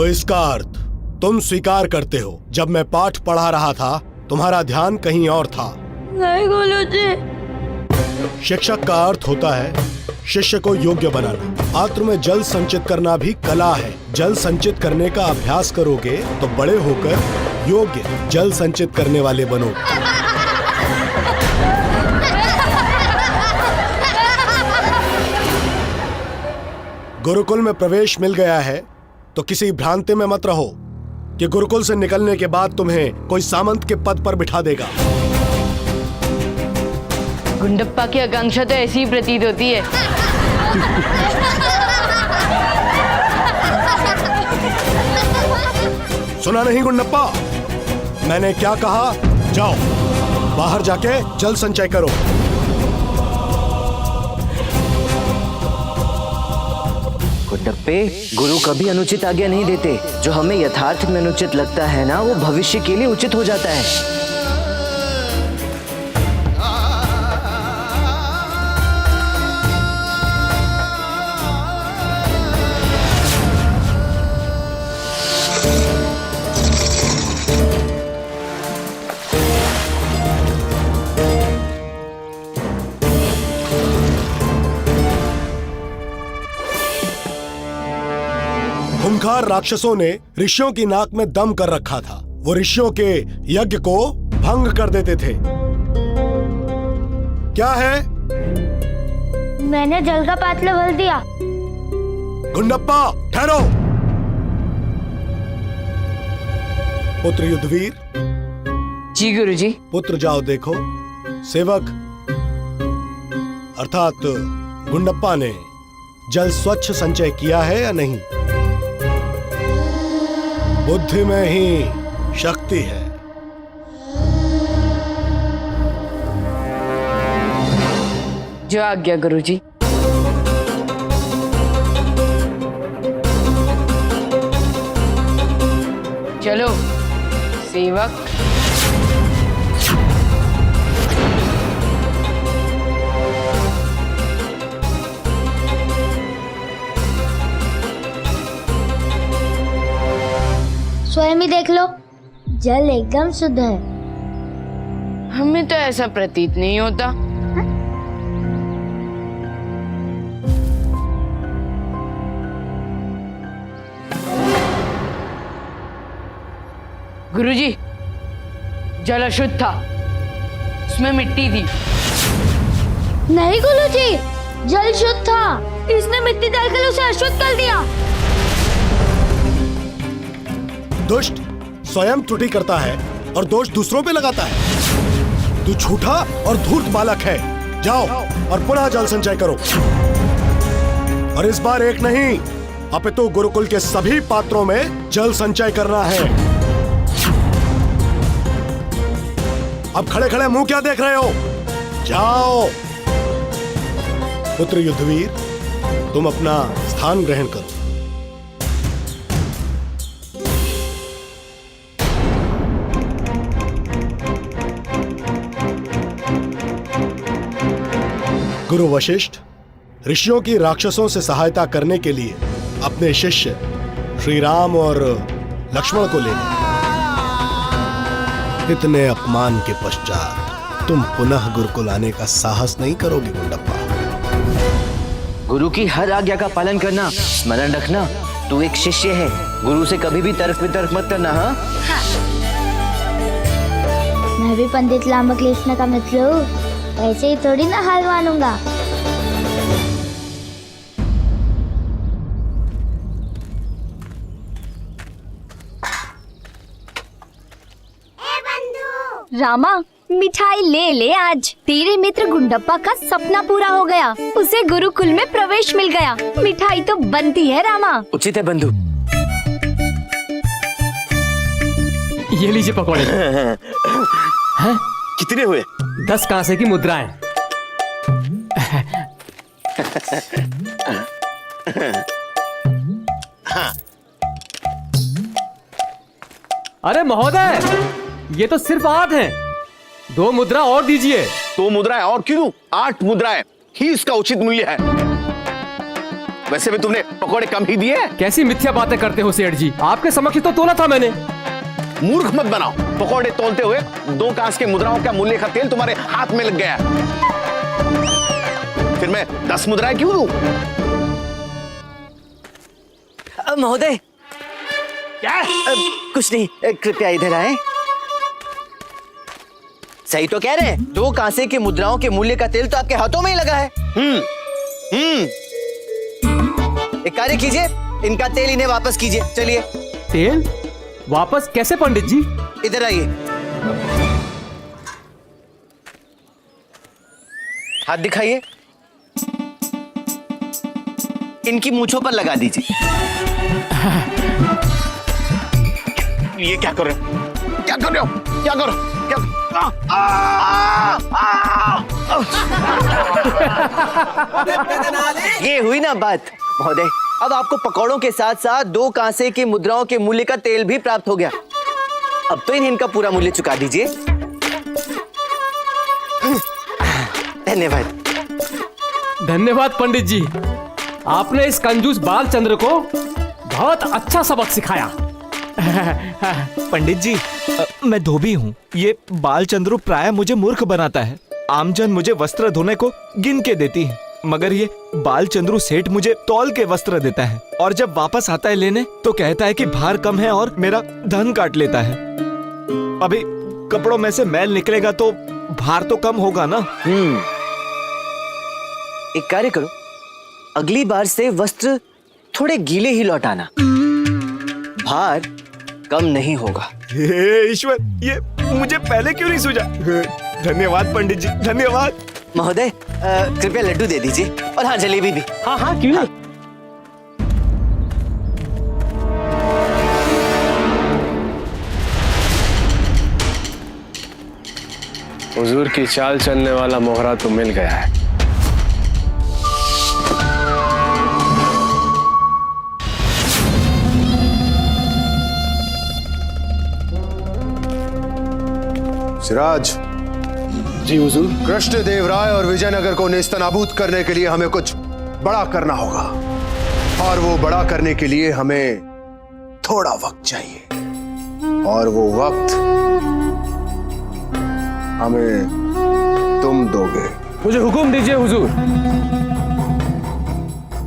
तो इसका अर्थ तुम स्वीकार करते हो जब मैं पाठ पढ़ा रहा था तुम्हारा ध्यान कहीं और था। नहीं गुरुजी। शिक्षक का अर्थ होता है शिष्य को योग्य बनाना। पात्र में जल संचित करना भी कला है। जल संचित करने का अभ्यास करोगे तो बड़े होकर योग्य जल संचित करने वाले बनोगे। गुरुकुल में प्रवेश मिल गया है तो किसी भ्रांति में मत रहो कि गुरुकुल से निकलने के बाद तुम्हें कोई सामंत के पद पर बिठा देगा। गुंडप्पा की आकांक्षा तो ऐसी ही प्रतीत होती है। सुना नहीं गुंडप्पा, मैंने क्या कहा? जाओ बाहर जाके जल संचय करो। गुंडप्पे, गुरु कभी अनुचित आज्ञा नहीं देते। जो हमें यथार्थ में अनुचित लगता है ना, वो भविष्य के लिए उचित हो जाता है। खूंखार राक्षसों ने ऋषियों की नाक में दम कर रखा था। वो ऋषियों के यज्ञ को भंग कर देते थे। क्या है? मैंने जल का पात्र भर दिया। गुंडप्पा ठहरो। पुत्र युद्धवीर। जी गुरुजी। पुत्र जाओ देखो सेवक अर्थात गुंडप्पा ने जल स्वच्छ संचय किया है या नहीं। बुद्धि में ही शक्ति है। जो आज्ञा गुरुजी। चलो सेवक। स्वयं ही देख लो, जल एकदम शुद्ध है। हमें तो ऐसा प्रतीत नहीं होता। गुरुजी, जल अशुद्ध था, उसमें मिट्टी थी। नहीं गुरुजी, जल शुद्ध था। इसने मिट्टी डालकर उसे अशुद्ध कर दिया। दुष्ट स्वयं त्रुटि करता है और दोष दूसरों पे लगाता है। तू झूठा और धूर्त बालक है। जाओ और पुनः जल संचय करो। और इस बार एक नहीं अपितु गुरुकुल के सभी पात्रों में जल संचय करना है। अब खड़े खड़े मुंह क्या देख रहे हो? जाओ। पुत्र युद्धवीर, तुम अपना स्थान ग्रहण करो। गुरु वशिष्ठ ऋषियों की राक्षसों से सहायता करने के लिए अपने शिष्य श्री राम और लक्ष्मण को ले गए। इतने अपमान के पश्चात तुम पुनः गुरुकुल आने का साहस नहीं करोगे गुंडप्पा। गुरु की हर आज्ञा का पालन करना। स्मरण रखना, तू एक शिष्य है। गुरु से कभी भी तर्क वितर्क मत करना। हाँ, मैं भी पंडित रामकृष्ण का मित्र हूँ, ऐसे ही थोड़ी ना हार मानूंगा। रामा, मिठाई ले ले। आज तेरे मित्र गुंडप्पा का सपना पूरा हो गया। उसे गुरुकुल में प्रवेश मिल गया। मिठाई तो बनती है रामा। उचित है बंधु। ये लीजिए पकौड़े। हैं? कितने हुए? 10 कांसे की मुद्राएं। अरे महोदय, ये तो सिर्फ 8 हैं। 2 मुद्रा और दीजिए। 2 मुद्राएं और क्यों? 8 मुद्राएं ही इसका उचित मूल्य है। वैसे भी तुमने पकौड़े कम ही दिए। कैसी मिथ्या बातें करते हो सेठ जी, आपके समक्ष तो तोला था मैंने। मूर्ख मत बनाओ। पकौड़े तोलते हुए 2 कांस के मुद्राओं का मूल्य का तेल तुम्हारे हाथ में लग गया। फिर मैं 10 मुद्राएं क्यों दूं? महोदय, क्या? कुछ नहीं, कृपया इधर आए। सही तो कह रहे हैं, 2 कांसे की मुद्राओं के मूल्य का तेल तो आपके हाथों में ही लगा है। एक कार्य कीजिए, इनका तेल इन्हें वापस कीजिए। चलिए। तेल वापस कैसे पंडित जी? इधर आइए, हाथ दिखाइए, इनकी मूंछों पर लगा दीजिए। ये क्या कर रहे हो? क्या कर रहे हो? क्या कर क्या? ये हुई ना बात महोदय। अब आपको पकौड़ों के साथ साथ 2 कांसे की मुद्राओं के मूल्य का तेल भी प्राप्त हो गया। अब तो इनका पूरा मूल्य चुका दीजिए। धन्यवाद। धन्यवाद पंडित जी, आपने इस कंजूस बालचंद्र को बहुत अच्छा सबक सिखाया। पंडित जी, मैं धोबी हूँ। ये बालचंद्र प्राय मुझे मूर्ख बनाता है। आमजन मुझे वस्त्र धोने को गिन के देती है, मगर ये बालचंद्र सेठ मुझे तौल के वस्त्र देता है, और जब वापस आता है लेने तो कहता है कि भार कम है और मेरा धन काट लेता है। अभी कपड़ों में से मैल निकलेगा तो भार तो कम होगा ना। एक कार्य करो, अगली बार से वस्त्र थोड़े गीले ही लौटाना, भार कम नहीं होगा। हे ईश्वर, ये मुझे पहले क्यों नहीं सूझा? धन्यवाद पंडित जी, धन्यवाद। महोदय, कृपया लड्डू दे दीजिए, और हाँ, जलेबी भी। हाँ हाँ, क्यों नहीं। हुजूर की चाल चलने वाला मोहरा तो मिल गया है। सिराज जी हुजूर। कृष्णदेव राय और विजयनगर को नेस्तनाबूद करने के लिए हमें कुछ बड़ा करना होगा, और वो बड़ा करने के लिए हमें थोड़ा वक्त चाहिए, और वो वक्त हमें तुम दोगे। मुझे हुक्म दीजिए हुजूर।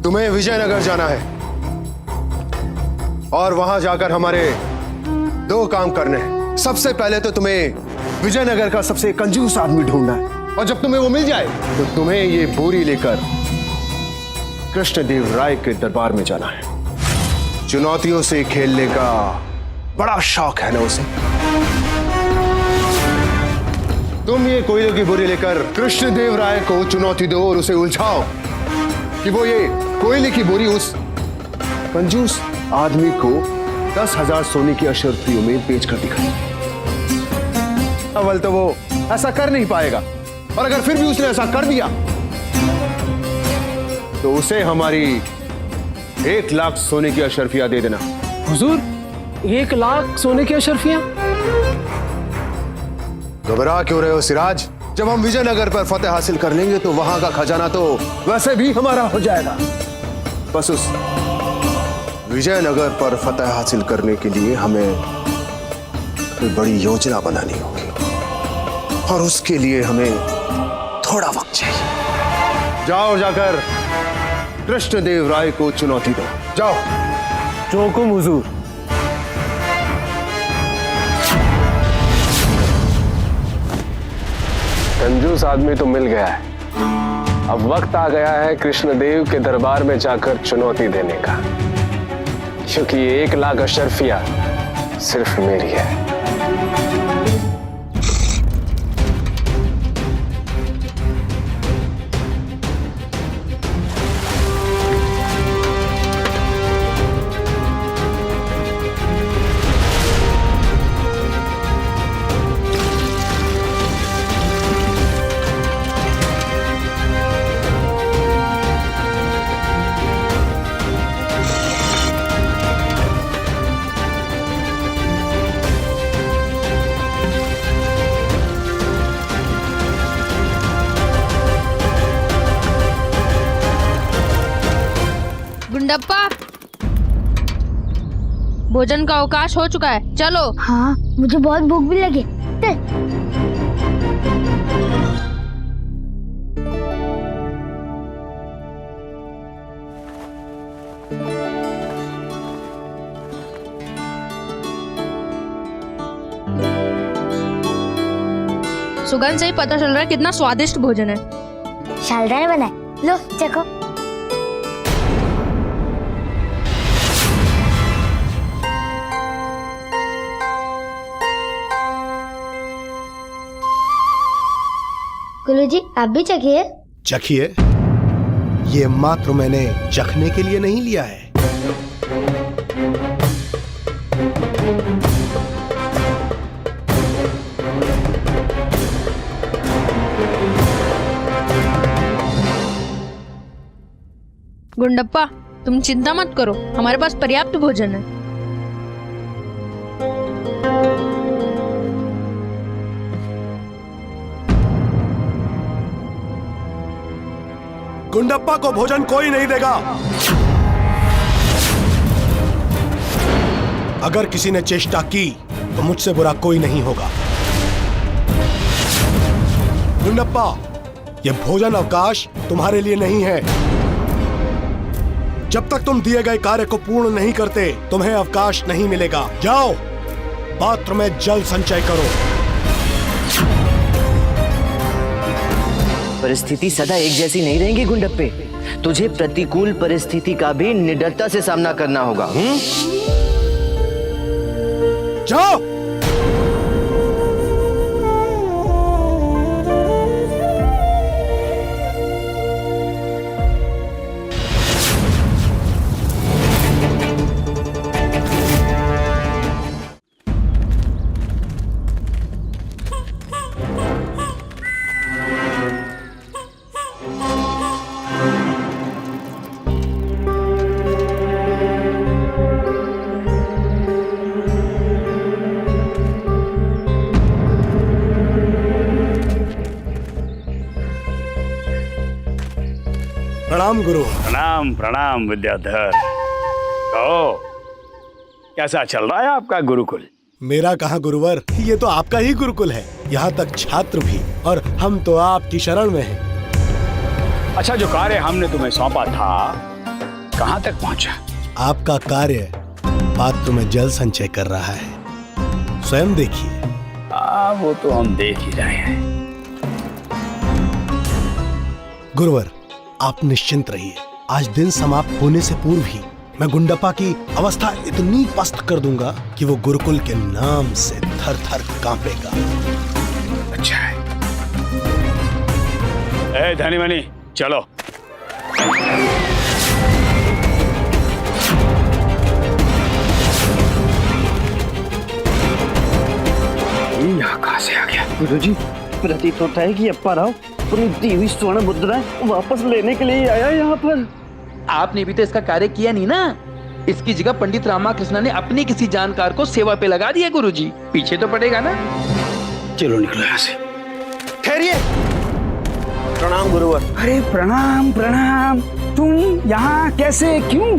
तुम्हें विजयनगर जाना है और वहां जाकर हमारे 2 काम करने हैं। सबसे पहले तो तुम्हें विजयनगर का सबसे कंजूस आदमी ढूंढना है, और जब तुम्हें वो मिल जाए तो तुम्हें ये बोरी लेकर कृष्णदेव राय के दरबार में जाना है। चुनौतियों से खेलने का बड़ा शौक है ना उसे। तुम ये कोयले की बोरी लेकर कृष्णदेव राय को चुनौती दो और उसे उलझाओ कि वो ये कोयले की बोरी उस कंजूस आदमी को 10,000 सोने की अशर्फियों में बेचकर दिखाए। अव्वल तो वो ऐसा कर नहीं पाएगा, और अगर फिर भी उसने ऐसा कर दिया तो उसे हमारी 1 लाख सोने की अशर्फिया दे देना। हुजूर, 1 लाख सोने की अशर्फियां? घबरा क्यों रहे हो सिराज? जब हम विजयनगर पर फतेह हासिल कर लेंगे तो वहां का खजाना तो वैसे भी हमारा हो जाएगा। बस उस विजयनगर पर फतेह हासिल करने के लिए हमें कोई बड़ी योजना बनानी होगी, और उसके लिए हमें थोड़ा वक्त चाहिए। जाओ, जाकर कृष्णदेव राय को चुनौती दो। जाओ। जो हुकुम हुजूर। कंजूस आदमी तो मिल गया है, अब वक्त आ गया है कृष्णदेव के दरबार में जाकर चुनौती देने का, क्योंकि 1 लाख अशर्फिया सिर्फ मेरी है। गुंडप्पा, भोजन का अवकाश हो चुका है, चलो। हाँ, मुझे बहुत भूख भी लगी। चल। सुगंध से ही पता चल रहा है कितना स्वादिष्ट भोजन है। शालदार बना है। लो चखो। गुरुजी, आप भी चखिए। चखिए, ये मात्र मैंने चखने के लिए नहीं लिया है। गुंडप्पा, तुम चिंता मत करो, हमारे पास पर्याप्त भोजन है। गुंडप्पा को भोजन कोई नहीं देगा। अगर किसी ने चेष्टा की तो मुझसे बुरा कोई नहीं होगा। गुंडप्पा, यह भोजन अवकाश तुम्हारे लिए नहीं है। जब तक तुम दिए गए कार्य को पूर्ण नहीं करते, तुम्हें अवकाश नहीं मिलेगा। जाओ, पात्र में जल संचय करो। परिस्थिति सदा एक जैसी नहीं रहेंगी गुंडप्पे। तुझे प्रतिकूल परिस्थिति का भी निडरता से सामना करना होगा। जाओ। प्रणाम गुरु। प्रणाम प्रणाम विद्याधर। कहो, कैसा चल रहा है आपका गुरुकुल? मेरा कहाँ गुरुवर, ये तो आपका ही गुरुकुल है। यहाँ तक छात्र भी, और हम तो आपकी शरण में हैं। अच्छा, जो कार्य हमने तुम्हें सौंपा था, कहाँ तक पहुँचा? आपका कार्य पात्र में जल संचय कर रहा है, स्वयं देखिए। वो तो हम देख ही रहे हैं। गुरुवर, आप निश्चिंत रहिए। आज दिन समाप्त होने से पूर्व ही मैं गुंडप्पा की अवस्था इतनी पस्त कर दूंगा कि वो गुरुकुल के नाम से थर थर कांपेगा। अच्छा है। ए धनी मनी, चलो। यहाँ कहाँ से आ गया? गुरुजी, प्रतीत होता है कि अप्पा राव अपनी दी हुई स्वर्ण मुद्राएं वापस लेने के लिए आया यहाँ पर। आपने भी तो इसका कार्य किया नहीं ना। इसकी जगह पंडित रामाकृष्ण ने अपनी किसी जानकार को सेवा पे लगा दिया। गुरुजी, पीछे तो पड़ेगा ना। चलो निकलो यहाँ से। ठहरिए। प्रणाम गुरुवर। अरे प्रणाम प्रणाम। तुम यहाँ कैसे, क्यों?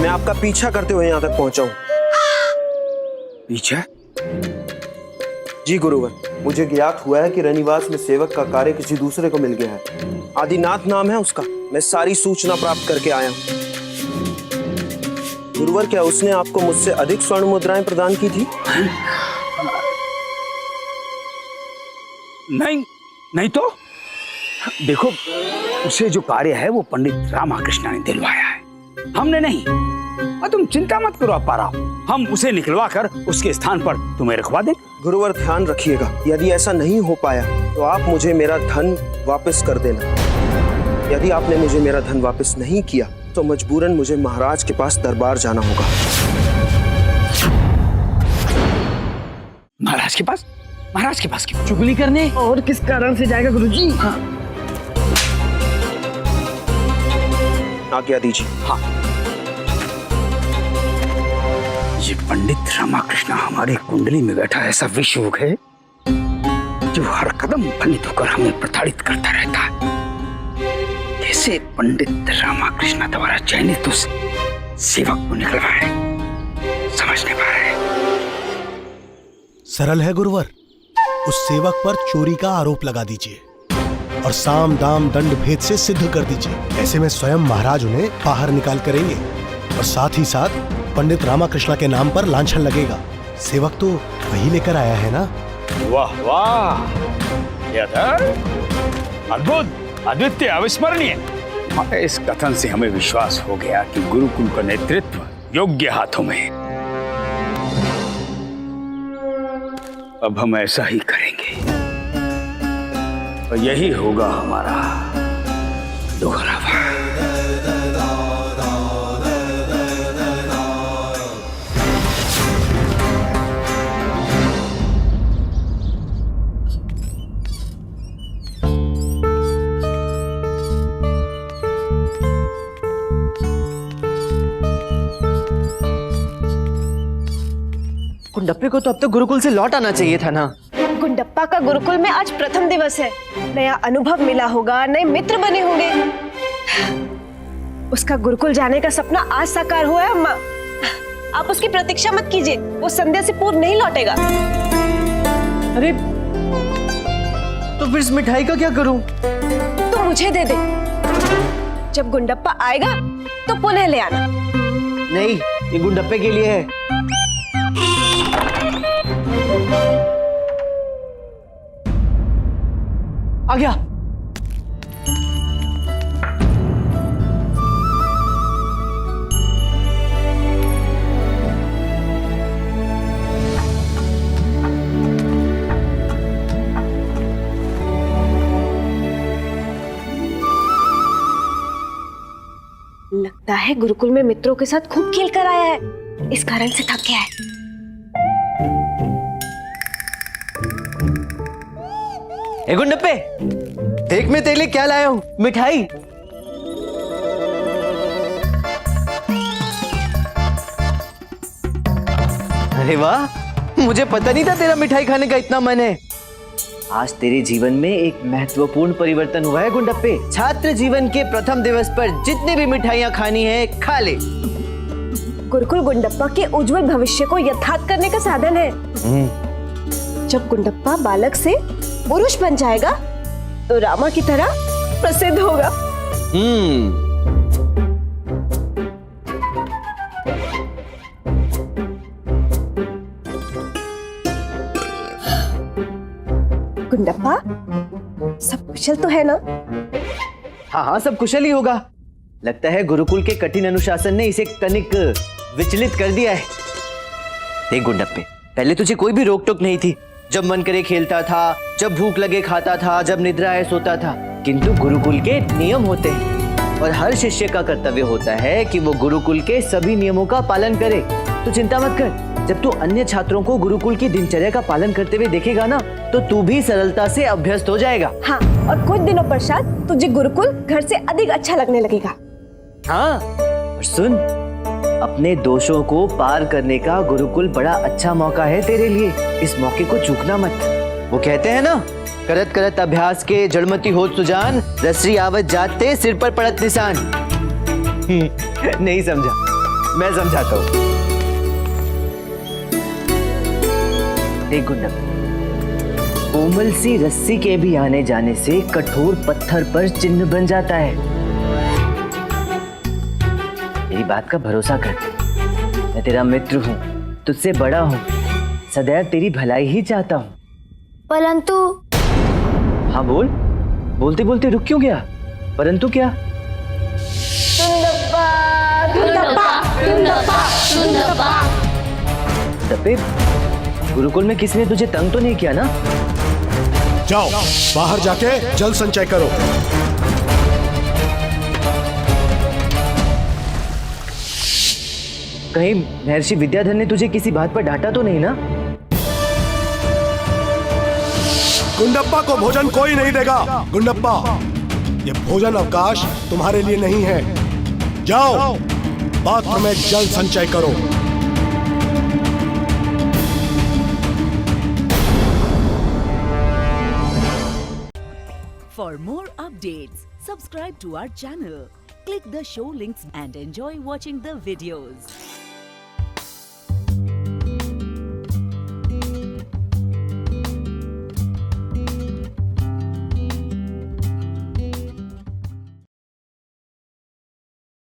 मैं आपका पीछा करते हुए यहाँ तक पहुँचा हूँ। पीछा? जी गुरुवर, मुझे ज्ञात हुआ है कि रनिवास में सेवक का कार्य किसी दूसरे को मिल गया है। आदिनाथ नाम है उसका। मैं सारी सूचना प्राप्त करके आया हूँ। गुरुवर, क्या उसने आपको मुझसे अधिक स्वर्ण मुद्राएं प्रदान की थी? नहीं नहीं तो देखो, उसे जो कार्य है वो पंडित रामाकृष्ण ने दिलवाया है, हमने नहीं। और तुम चिंता मत करो अप्पा राव, हम उसे निकलवा कर उसके स्थान पर तुम्हें रखवा दें। गुरुवर, ध्यान रखिएगा, यदि ऐसा नहीं हो पाया तो आप मुझे मेरा धन वापस कर देना। यदि आपने मुझे मेरा धन वापस नहीं किया तो मजबूरन मुझे महाराज के पास दरबार जाना होगा। महाराज के पास? महाराज के पास क्यों? चुगली करने और किस कारण से जाएगा गुरुजी? हाँ। आज्ञा दीजिए। हाँ। ये पंडित रामाकृष्ण हमारी कुंडली में बैठा ऐसा विषयोग है जो हर कदम फलित होकर हमें प्रताड़ित करता रहता है। कैसे पंडित रामाकृष्ण द्वारा चयनित उस सेवक को निकलवाए, समझ नहीं पा रहे। सरल है गुरुवर, उस सेवक पर चोरी का आरोप लगा दीजिए और साम दाम दंड भेद से सिद्ध कर दीजिए। ऐसे में स्वयं महाराज उन्हें बाहर निकाल करेंगे और साथ ही साथ पंडित रामाकृष्ण के नाम पर लांछन लगेगा। सेवक तो वही लेकर आया है ना। वाह वाह, अद्भुत, अद्वितीय, अविस्मरणीय। इस कथन से हमें विश्वास हो गया कि गुरुकुल का नेतृत्व योग्य हाथों में है। अब हम ऐसा ही करेंगे और यही होगा हमारा दोहरा वार। गुंडप्पे को तो अब तक गुरुकुल से लौट आना चाहिए था ना। गुंडप्पा का गुरुकुल में आज प्रथम दिवस है, नया अनुभव मिला होगा, नए मित्र बने होंगे। उसका गुरुकुल जाने का सपना आज साकार हुआ है। अम्मा, आप उसकी प्रतीक्षा मत कीजिए, वो संध्या से पूर्व नहीं लौटेगा। अरे तो फिर इस मिठाई का क्या करूं? तो मुझे दे दे, जब गुंडप्पा आएगा तो पुनः ले आना। नहीं, ये गुंडप्पे के लिए है। आ गया। लगता है गुरुकुल में मित्रों के साथ खूब खेल कर आया है, इस कारण से थक गया है। ए गुंडप्पे, देख मैं तेरे लिए क्या लाया हूं, मिठाई। अरे वाह, मुझे पता नहीं था तेरा मिठाई खाने का इतना मन है। आज तेरे जीवन में एक महत्वपूर्ण परिवर्तन हुआ है गुंडप्पे। छात्र जीवन के प्रथम दिवस पर जितनी भी मिठाइयां खानी है खा ले। गुरुकुल गुंडप्पा के उज्जवल भविष्य को यथार्थ करने का साधन है। जब गुंडप्पा बालक से पुरुष बन जाएगा तो रामा की तरह प्रसिद्ध होगा। गुंडप्पा, सब कुशल तो है ना? हाँ हाँ, सब कुशल ही होगा। लगता है गुरुकुल के कठिन अनुशासन ने इसे तनिक विचलित कर दिया है। देख गुंडप्पे, पहले तुझे कोई भी रोक टोक नहीं थी। जब मन करे खेलता था, जब भूख लगे खाता था, जब निद्रा आए सोता था। किंतु गुरुकुल के नियम होते हैं और हर शिष्य का कर्तव्य होता है कि वो गुरुकुल के सभी नियमों का पालन करे। तो चिंता मत कर, जब तू अन्य छात्रों को गुरुकुल की दिनचर्या का पालन करते हुए देखेगा ना, तो तू भी सरलता से अभ्यस्त हो जाएगा। हाँ, और कुछ दिनों पश्चात तुझे गुरुकुल घर से अधिक अच्छा लगने लगेगा। हाँ, और सुन, अपने दोषों को पार करने का गुरुकुल बड़ा अच्छा मौका है तेरे लिए। इस मौके को चूकना मत। वो कहते हैं ना, करत करत अभ्यास के जड़मती होत सुजान, रसरी आवत जाते सिर पर पड़त निशान। नहीं समझा? मैं समझाता हूँ। देख गुंडप्पे, कोमल सी रस्सी के भी आने जाने से कठोर पत्थर पर चिन्ह बन जाता है। मेरी बात का भरोसा कर, मैं तेरा मित्र हूँ, तुझसे बड़ा हूँ, सदैव तेरी भलाई ही चाहता हूँ। परंतु हाँ बोल, बोलते बोलते रुक क्यों गया? परंतु क्या? गुंडप्पे, गुरुकुल में किसी ने तुझे तंग तो नहीं किया ना? जाओ, बाहर जाके जल संचय करो। कहीं महर्षि विद्याधर ने तुझे किसी बात पर डांटा तो नहीं ना? गुंडप्पा को भोजन कोई नहीं देगा। गुंडप्पा, ये भोजन अवकाश तुम्हारे लिए नहीं है। जाओ, पात्र में जल संचय करो। For more updates updates, subscribe to our channel, click the show links and enjoy watching the videos.